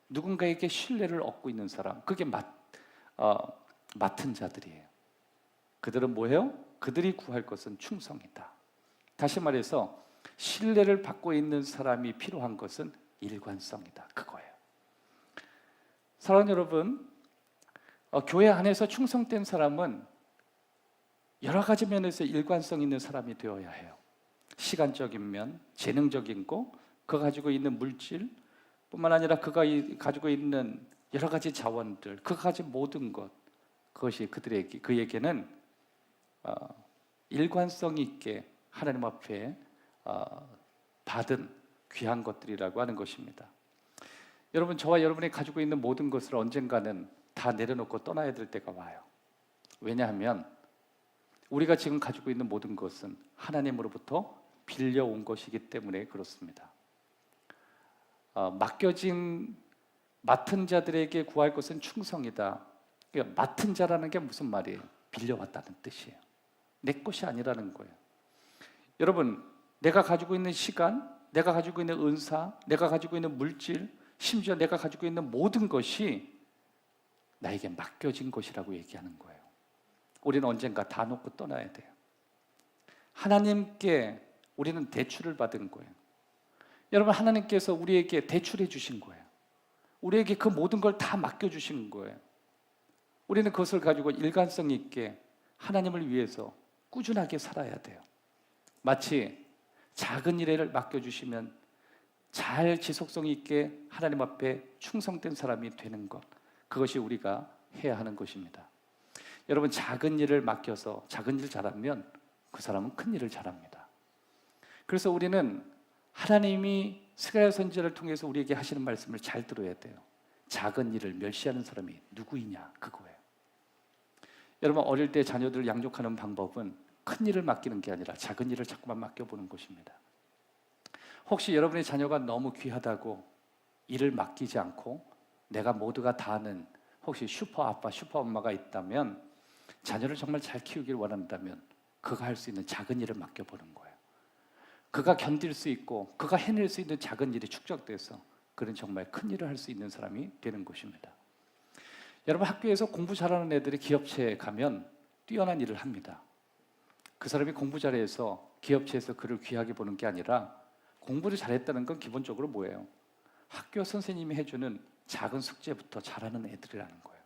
누군가에게 신뢰를 얻고 있는 사람, 그게 맡은 자들이에요. 그들은 뭐예요? 그들이 구할 것은 충성이다. 다시 말해서 신뢰를 받고 있는 사람이 필요한 것은 일관성이다, 그거예요. 사랑하는 여러분, 교회 안에서 충성된 사람은 여러 가지 면에서 일관성 있는 사람이 되어야 해요. 시간적인 면, 재능적인 거, 그가 가지고 있는 물질 뿐만 아니라 그가 가지고 있는 여러 가지 자원들, 그가 가진 모든 것, 그것이 그에게는 일관성 있게 하나님 앞에 받은 귀한 것들이라고 하는 것입니다. 여러분, 저와 여러분이 가지고 있는 모든 것을 언젠가는 다 내려놓고 떠나야 될 때가 와요. 왜냐하면 우리가 지금 가지고 있는 모든 것은 하나님으로부터 빌려온 것이기 때문에 그렇습니다. 맡은 자들에게 구할 것은 충성이다. 그러니까 맡은 자라는 게 무슨 말이에요? 빌려왔다는 뜻이에요. 내 것이 아니라는 거예요. 여러분, 내가 가지고 있는 시간, 내가 가지고 있는 은사, 내가 가지고 있는 물질, 심지어 내가 가지고 있는 모든 것이 나에게 맡겨진 것이라고 얘기하는 거예요. 우리는 언젠가 다 놓고 떠나야 돼요. 하나님께 우리는 대출을 받은 거예요. 여러분, 하나님께서 우리에게 대출해 주신 거예요. 우리에게 그 모든 걸 다 맡겨주신 거예요. 우리는 그것을 가지고 일관성 있게 하나님을 위해서 꾸준하게 살아야 돼요. 마치 작은 일을 맡겨주시면 잘 지속성 있게 하나님 앞에 충성된 사람이 되는 것, 그것이 우리가 해야 하는 것입니다. 여러분, 작은 일을 맡겨서 작은 일 잘하면 그 사람은 큰 일을 잘합니다. 그래서 우리는 하나님이 스가랴 선지자를 통해서 우리에게 하시는 말씀을 잘 들어야 돼요. 작은 일을 멸시하는 사람이 누구이냐, 그거예요. 여러분, 어릴 때 자녀들 양육하는 방법은 큰 일을 맡기는 게 아니라 작은 일을 자꾸만 맡겨보는 것입니다. 혹시 여러분의 자녀가 너무 귀하다고 일을 맡기지 않고 내가 모두가 다 아는 혹시 슈퍼 아빠, 슈퍼 엄마가 있다면, 자녀를 정말 잘 키우길 원한다면 그가 할 수 있는 작은 일을 맡겨보는 거예요. 그가 견딜 수 있고 그가 해낼 수 있는 작은 일이 축적돼서 그는 정말 큰 일을 할 수 있는 사람이 되는 것입니다. 여러분, 학교에서 공부 잘하는 애들이 기업체에 가면 뛰어난 일을 합니다. 그 사람이 공부 잘해서 기업체에서 그를 귀하게 보는 게 아니라, 공부를 잘했다는 건 기본적으로 뭐예요? 학교 선생님이 해주는 작은 숙제부터 잘하는 애들이라는 거예요.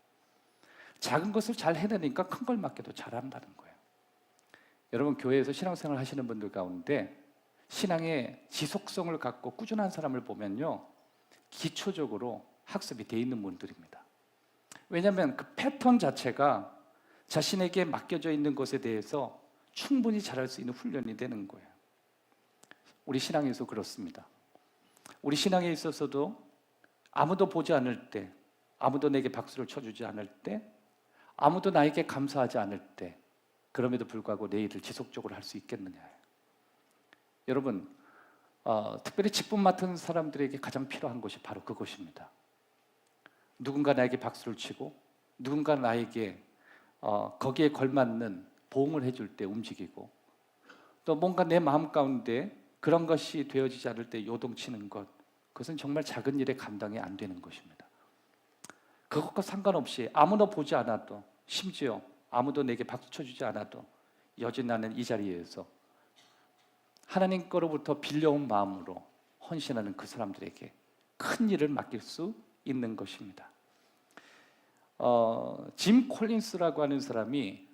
작은 것을 잘 해내니까 큰 걸 맡겨도 잘한다는 거예요. 여러분, 교회에서 신앙생활 하시는 분들 가운데 신앙의 지속성을 갖고 꾸준한 사람을 보면요, 기초적으로 학습이 돼 있는 분들입니다. 왜냐하면 그 패턴 자체가 자신에게 맡겨져 있는 것에 대해서 충분히 잘할 수 있는 훈련이 되는 거예요. 우리 신앙에서 그렇습니다. 우리 신앙에 있어서도 아무도 보지 않을 때, 아무도 내게 박수를 쳐주지 않을 때, 아무도 나에게 감사하지 않을 때, 그럼에도 불구하고 내 일을 지속적으로 할 수 있겠느냐. 여러분, 특별히 직분 맡은 사람들에게 가장 필요한 것이 바로 그것입니다. 누군가 나에게 박수를 치고 누군가 나에게 거기에 걸맞는 보응을 해줄 때 움직이고, 또 뭔가 내 마음 가운데 그런 것이 되어지지 않을 때 요동치는 것, 그것은 정말 작은 일에 감당이 안 되는 것입니다. 그것과 상관없이 아무도 보지 않아도, 심지어 아무도 내게 박수 쳐주지 않아도 여진 나는 이 자리에서 하나님 거로부터 빌려온 마음으로 헌신하는 그 사람들에게 큰 일을 맡길 수 있는 것입니다. 짐 콜린스라고 하는 사람이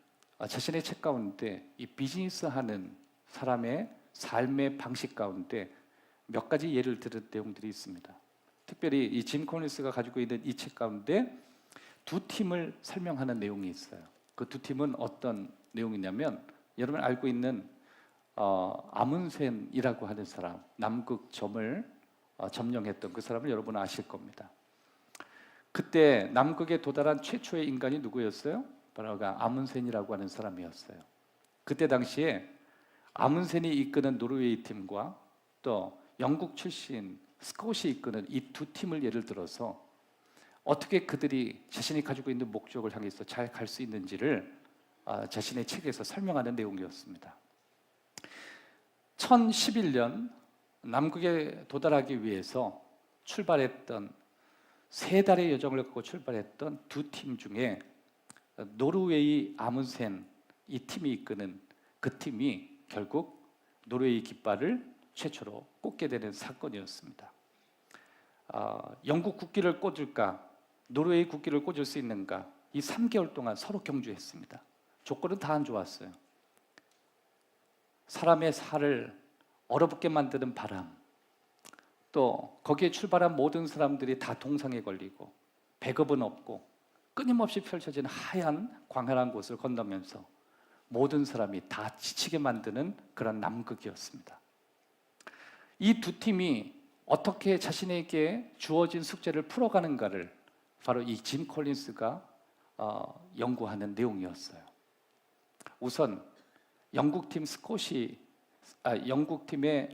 자신의 책 가운데 이 비즈니스 하는 사람의 삶의 방식 가운데 몇 가지 예를 들은 내용들이 있습니다. 특별히 이 짐 콜린스가 가지고 있는 이 책 가운데 두 팀을 설명하는 내용이 있어요. 그 두 팀은 어떤 내용이냐면, 여러분 알고 있는 아문센이라고 하는 사람, 남극점을 점령했던 그 사람을 여러분은 아실 겁니다. 그때 남극에 도달한 최초의 인간이 누구였어요? 바로 아문센이라고 하는 사람이었어요. 그때 당시에 아문센이 이끄는 노르웨이 팀과 또 영국 출신 스콧이 이끄는 이 두 팀을 예를 들어서 어떻게 그들이 자신이 가지고 있는 목적을 향해서 잘 갈 수 있는지를 자신의 책에서 설명하는 내용이었습니다. 1011년 남극에 도달하기 위해서 출발했던 3달의 여정을 갖고 출발했던 두 팀 중에 노르웨이 아문센 이 팀이 이끄는 그 팀이 결국 노르웨이 깃발을 최초로 꽂게 되는 사건이었습니다. 영국 국기를 꽂을까, 노르웨이 국기를 꽂을 수 있는가, 이 3개월 동안 서로 경주했습니다. 조건은 다 안 좋았어요. 사람의 살을 얼어붙게 만드는 바람, 또 거기에 출발한 모든 사람들이 다 동상에 걸리고 배급은 없고 끊임없이 펼쳐지는 하얀 광활한 곳을 건너면서 모든 사람이 다 지치게 만드는 그런 남극이었습니다. 이 두 팀이 어떻게 자신에게 주어진 숙제를 풀어가는가를 바로 이 짐 콜린스가 연구하는 내용이었어요. 우선 영국팀의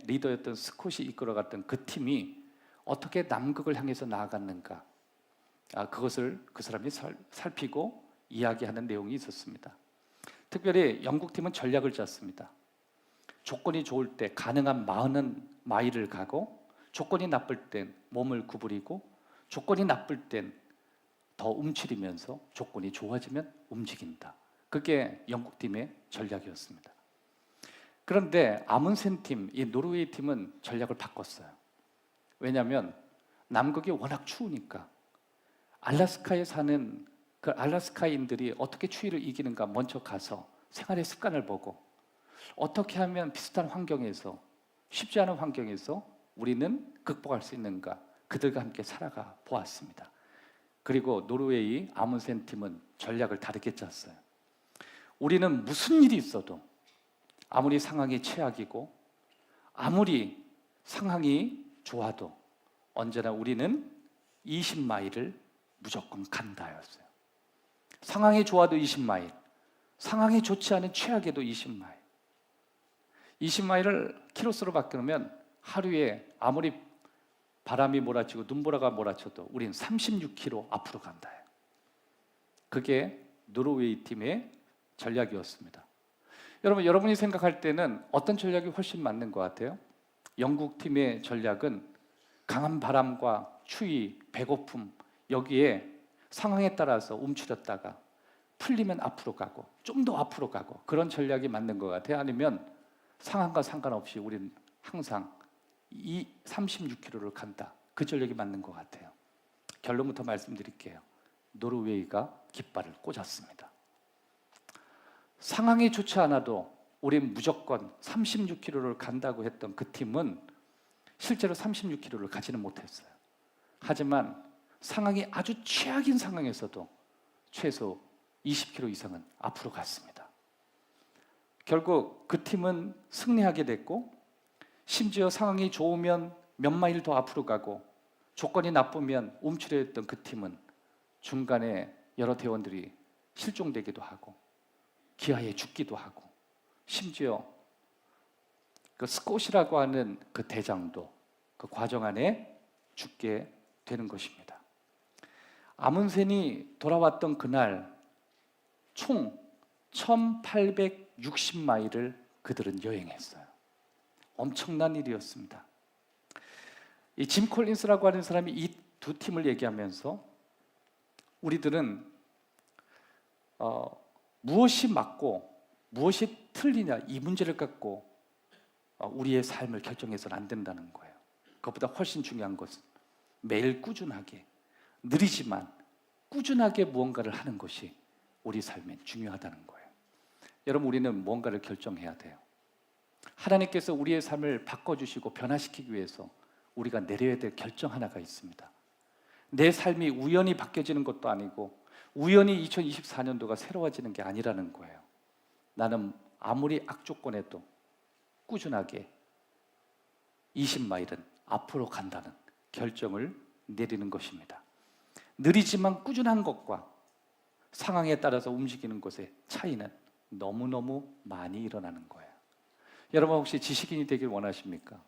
리더였던 스콧이 이끌어갔던 그 팀이 어떻게 남극을 향해서 나아갔는가, 그것을 그 사람이 살피고 이야기하는 내용이 있었습니다. 특별히 영국팀은 전략을 짰습니다. 조건이 좋을 때 가능한 많은 마일을 가고, 조건이 나쁠 땐 몸을 구부리고, 조건이 나쁠 땐 더 움츠리면서 조건이 좋아지면 움직인다. 그게 영국팀의 전략이었습니다. 그런데 아문센 팀, 이 노르웨이 팀은 전략을 바꿨어요. 왜냐하면 남극이 워낙 추우니까 알래스카에 사는 그 알래스카인들이 어떻게 추위를 이기는가 먼저 가서 생활의 습관을 보고, 어떻게 하면 비슷한 환경에서, 쉽지 않은 환경에서 우리는 극복할 수 있는가, 그들과 함께 살아가 보았습니다. 그리고 노르웨이 아문센 팀은 전략을 다르게 짰어요. 우리는 무슨 일이 있어도, 아무리 상황이 최악이고 아무리 상황이 좋아도 언제나 우리는 20마일을 무조건 간다였어요. 상황이 좋아도 20마일, 상황이 좋지 않은 최악에도 20마일. 20마일을 키로수로 바꾸면 하루에 아무리 바람이 몰아치고 눈보라가 몰아쳐도 우린 36km 앞으로 간다. 그게 노르웨이 팀의 전략이었습니다. 여러분이 생각할 때는 어떤 전략이 훨씬 맞는 것 같아요? 영국 팀의 전략은 강한 바람과 추위, 배고픔, 여기에 상황에 따라서 움츠렸다가 풀리면 앞으로 가고 좀 더 앞으로 가고, 그런 전략이 맞는 것 같아요? 아니면 상황과 상관없이 우리는 항상 이 36km를 간다, 그 전략이 맞는 것 같아요? 결론부터 말씀드릴게요. 노르웨이가 깃발을 꽂았습니다. 상황이 좋지 않아도 우린 무조건 36km를 간다고 했던 그 팀은 실제로 36km를 가지는 못했어요. 하지만 상황이 아주 최악인 상황에서도 최소 20km 이상은 앞으로 갔습니다. 결국 그 팀은 승리하게 됐고, 심지어 상황이 좋으면 몇 마일 더 앞으로 가고, 조건이 나쁘면 움츠려 있던 그 팀은 중간에 여러 대원들이 실종되기도 하고 기아에 죽기도 하고, 심지어 그 스콧이라고 하는 그 대장도 그 과정 안에 죽게 되는 것입니다. 아문센이 돌아왔던 그날 총 1860마일을 그들은 여행했어요. 엄청난 일이었습니다. 이 짐 콜린스라고 하는 사람이 이 두 팀을 얘기하면서 우리들은 무엇이 맞고 무엇이 틀리냐 이 문제를 갖고 우리의 삶을 결정해서는 안 된다는 거예요. 그것보다 훨씬 중요한 것은 매일 꾸준하게, 느리지만 꾸준하게 무언가를 하는 것이 우리 삶에 중요하다는 거예요. 여러분, 우리는 무언가를 결정해야 돼요. 하나님께서 우리의 삶을 바꿔주시고 변화시키기 위해서 우리가 내려야 될 결정 하나가 있습니다. 내 삶이 우연히 바뀌어지는 것도 아니고 우연히 2024년도가 새로워지는 게 아니라는 거예요. 나는 아무리 악조건에도 꾸준하게 20마일은 앞으로 간다는 결정을 내리는 것입니다. 느리지만 꾸준한 것과 상황에 따라서 움직이는 것의 차이는 너무너무 많이 일어나는 거예요. 여러분, 혹시 지식인이 되길 원하십니까?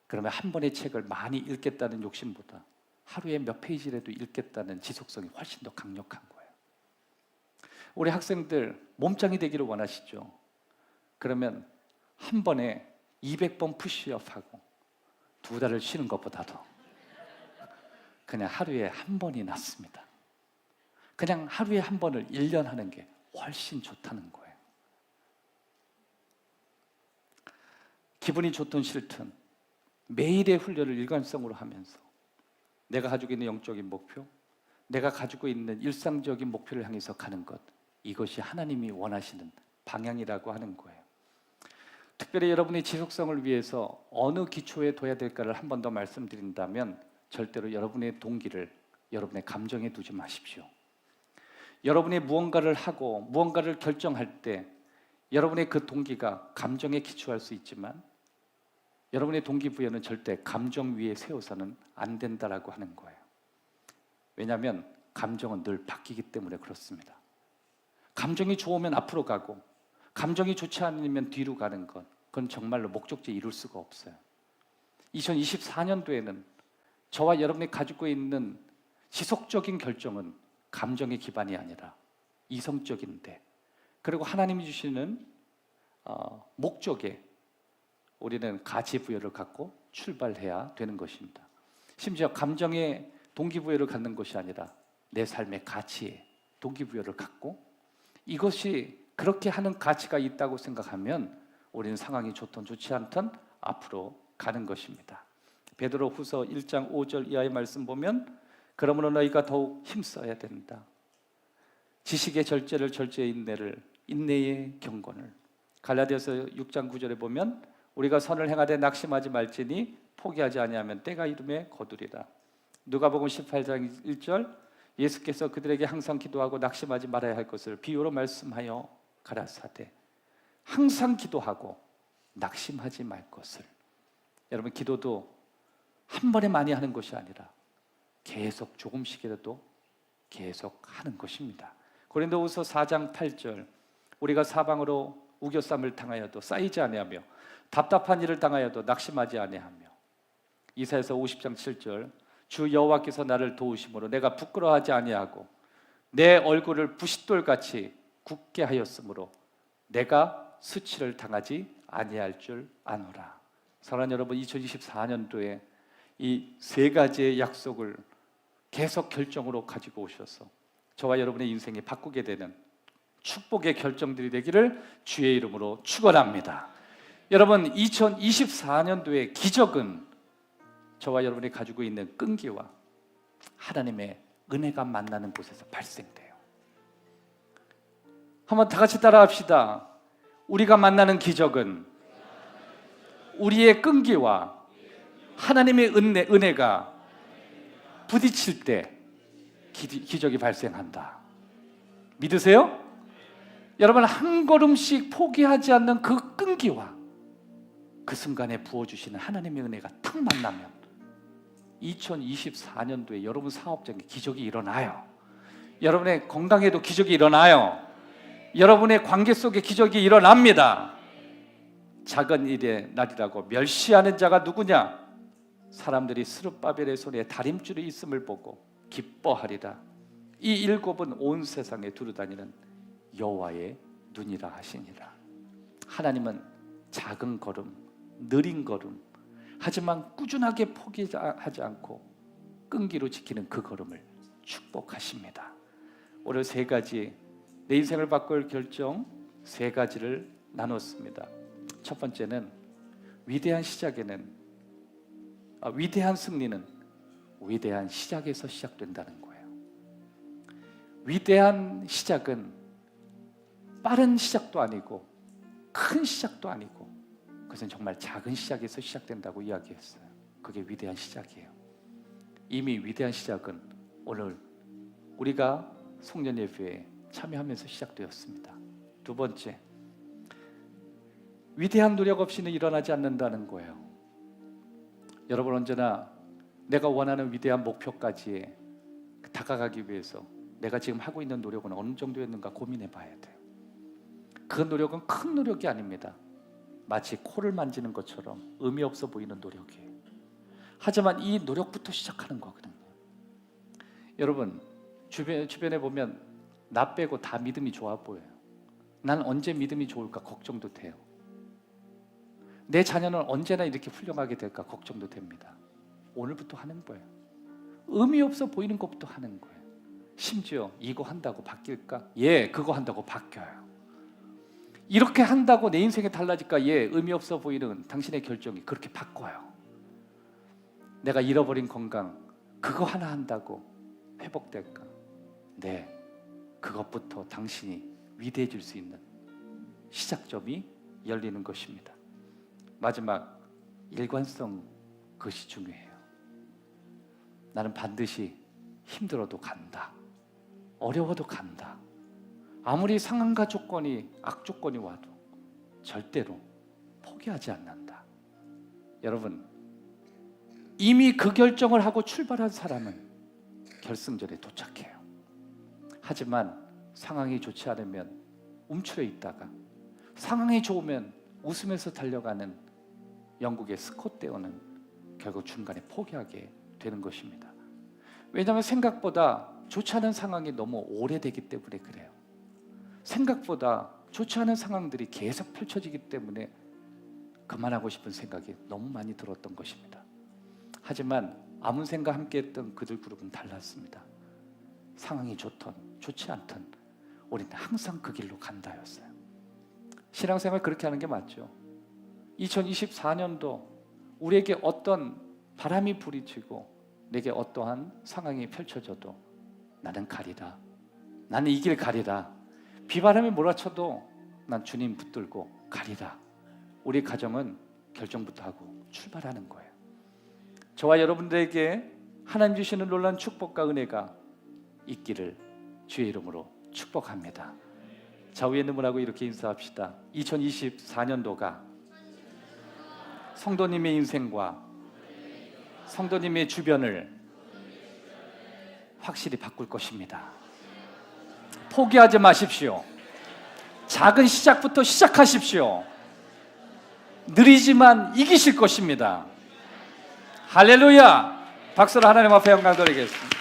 그러면 한 번의 책을 많이 읽겠다는 욕심보다 하루에 몇 페이지라도 읽겠다는 지속성이 훨씬 더 강력한 거예요. 우리 학생들 몸짱이 되기를 원하시죠? 그러면 한 번에 200번 푸시업하고 2달을 쉬는 것보다도 그냥 하루에 한 번이 낫습니다. 그냥 하루에 한 번을 1년 하는 게 훨씬 좋다는 거예요. 기분이 좋든 싫든 매일의 훈련을 일관성으로 하면서 내가 가지고 있는 영적인 목표, 내가 가지고 있는 일상적인 목표를 향해서 가는 것, 이것이 하나님이 원하시는 방향이라고 하는 거예요. 특별히 여러분의 지속성을 위해서 어느 기초에 둬야 될까를 한 번 더 말씀드린다면 절대로 여러분의 동기를 여러분의 감정에 두지 마십시오. 여러분이 무언가를 하고 무언가를 결정할 때 여러분의 그 동기가 감정에 기초할 수 있지만 여러분의 동기부여는 절대 감정 위에 세워서는 안 된다라고 하는 거예요. 왜냐하면 감정은 늘 바뀌기 때문에 그렇습니다. 감정이 좋으면 앞으로 가고 감정이 좋지 않으면 뒤로 가는 것, 그건 정말로 목적지에 이룰 수가 없어요. 2024년도에는 저와 여러분이 가지고 있는 지속적인 결정은 감정의 기반이 아니라 이성적인데, 그리고 하나님이 주시는 목적에 우리는 가치부여를 갖고 출발해야 되는 것입니다. 심지어 감정의 동기부여를 갖는 것이 아니라 내 삶의 가치에 동기부여를 갖고, 이것이 그렇게 하는 가치가 있다고 생각하면 우리는 상황이 좋든 좋지 않든 앞으로 가는 것입니다. 베드로 후서 1장 5절 이하의 말씀 보면, 그러므로 너희가 더욱 힘써야 된다. 지식의 절제를 절제의 인내를, 인내의 경건을. 갈라디아서 6장 9절에 보면 우리가 선을 행하되 낙심하지 말지니 포기하지 아니하면 때가 이름에 거두리라. 누가복음 18장 1절, 예수께서 그들에게 항상 기도하고 낙심하지 말아야 할 것을 비유로 말씀하여 가라사대. 항상 기도하고 낙심하지 말 것을. 여러분, 기도도 한 번에 많이 하는 것이 아니라 계속 조금씩이라도 계속 하는 것입니다. 고린도후서 4장 8절, 우리가 사방으로 우겨쌈을 당하여도 쌓이지 아니하며 답답한 일을 당하여도 낙심하지 아니하며. 이사야서 50장 7절, 주 여호와께서 나를 도우심으로 내가 부끄러워하지 아니하고 내 얼굴을 부싯돌같이 굳게 하였으므로 내가 수치를 당하지 아니할 줄 아노라. 사랑하는 여러분, 2024년도에 이 세 가지의 약속을 계속 결정으로 가지고 오셔서 저와 여러분의 인생이 바꾸게 되는 축복의 결정들이 되기를 주의 이름으로 축원합니다. 여러분, 2024년도의 기적은 저와 여러분이 가지고 있는 끈기와 하나님의 은혜가 만나는 곳에서 발생돼요. 한번 다 같이 따라합시다. 우리가 만나는 기적은 우리의 끈기와 하나님의 은혜가 부딪힐 때 기적이 발생한다. 믿으세요? 여러분, 한 걸음씩 포기하지 않는 그 끈기와 그 순간에 부어주시는 하나님의 은혜가 탁 만나면 2024년도에 여러분 사업장에 기적이 일어나요. 여러분의 건강에도 기적이 일어나요. 여러분의 관계 속에 기적이 일어납니다. 작은 일의 날이라고 멸시하는 자가 누구냐? 사람들이 스룹바벨의 손에 다림줄이 있음을 보고 기뻐하리라. 이 일곱은 온 세상에 두루다니는 여호와의 눈이라 하시니라. 하나님은 작은 걸음, 느린 걸음, 하지만 꾸준하게 포기하지 않고 끈기로 지키는 그 걸음을 축복하십니다. 오늘 세 가지, 내 인생을 바꿀 결정 세 가지를 나눴습니다. 첫 번째는 위대한 승리는 위대한 시작에서 시작된다는 거예요. 위대한 시작은 빠른 시작도 아니고 큰 시작도 아니고 그것은 정말 작은 시작에서 시작된다고 이야기했어요. 그게 위대한 시작이에요. 이미 위대한 시작은 오늘 우리가 송년 예배에 참여하면서 시작되었습니다. 두 번째, 위대한 노력 없이는 일어나지 않는다는 거예요. 여러분, 언제나 내가 원하는 위대한 목표까지 다가가기 위해서 내가 지금 하고 있는 노력은 어느 정도였는가 고민해 봐야 돼요. 그 노력은 큰 노력이 아닙니다. 마치 코를 만지는 것처럼 의미 없어 보이는 노력이에요. 하지만 이 노력부터 시작하는 거거든요. 여러분, 주변에 보면 나 빼고 다 믿음이 좋아 보여요. 난 언제 믿음이 좋을까 걱정도 돼요. 내 자녀는 언제나 이렇게 훌륭하게 될까 걱정도 됩니다. 오늘부터 하는 거예요. 의미 없어 보이는 것부터 하는 거예요. 심지어 이거 한다고 바뀔까? 예, 그거 한다고 바뀌어요. 이렇게 한다고 내 인생이 달라질까? 예, 의미 없어 보이는 당신의 결정이 그렇게 바꿔요. 내가 잃어버린 건강, 그거 하나 한다고 회복될까? 네, 그것부터 당신이 위대해질 수 있는 시작점이 열리는 것입니다. 마지막, 일관성, 그것이 중요해요. 나는 반드시 힘들어도 간다. 어려워도 간다. 아무리 상황과 조건이 악조건이 와도 절대로 포기하지 않는다. 여러분, 이미 그 결정을 하고 출발한 사람은 결승전에 도착해요. 하지만 상황이 좋지 않으면 움츠려 있다가 상황이 좋으면 웃으면서 달려가는 영국의 스콧 대어는 결국 중간에 포기하게 되는 것입니다. 왜냐하면 생각보다 좋지 않은 상황이 너무 오래되기 때문에 그래요. 생각보다 좋지 않은 상황들이 계속 펼쳐지기 때문에 그만하고 싶은 생각이 너무 많이 들었던 것입니다. 하지만 아문생과 함께했던 그들 그룹은 달랐습니다. 상황이 좋든 좋지 않든 우리는 항상 그 길로 간다였어요. 신앙생활 그렇게 하는 게 맞죠. 2024년도 우리에게 어떤 바람이 부딪히고 내게 어떠한 상황이 펼쳐져도 나는 가리라. 나는 이 길 가리라. 비바람이 몰아쳐도 난 주님 붙들고 가리라. 우리 가정은 결정부터 하고 출발하는 거예요. 저와 여러분들에게 하나님 주시는 놀라운 축복과 은혜가 있기를 주의 이름으로 축복합니다. 좌우에 있는 분하고 이렇게 인사합시다. 2024년도가 성도님의 인생과 성도님의 주변을 확실히 바꿀 것입니다. 포기하지 마십시오. 작은 시작부터 시작하십시오. 느리지만 이기실 것입니다. 할렐루야! 박수로 하나님 앞에 영광 돌리겠습니다.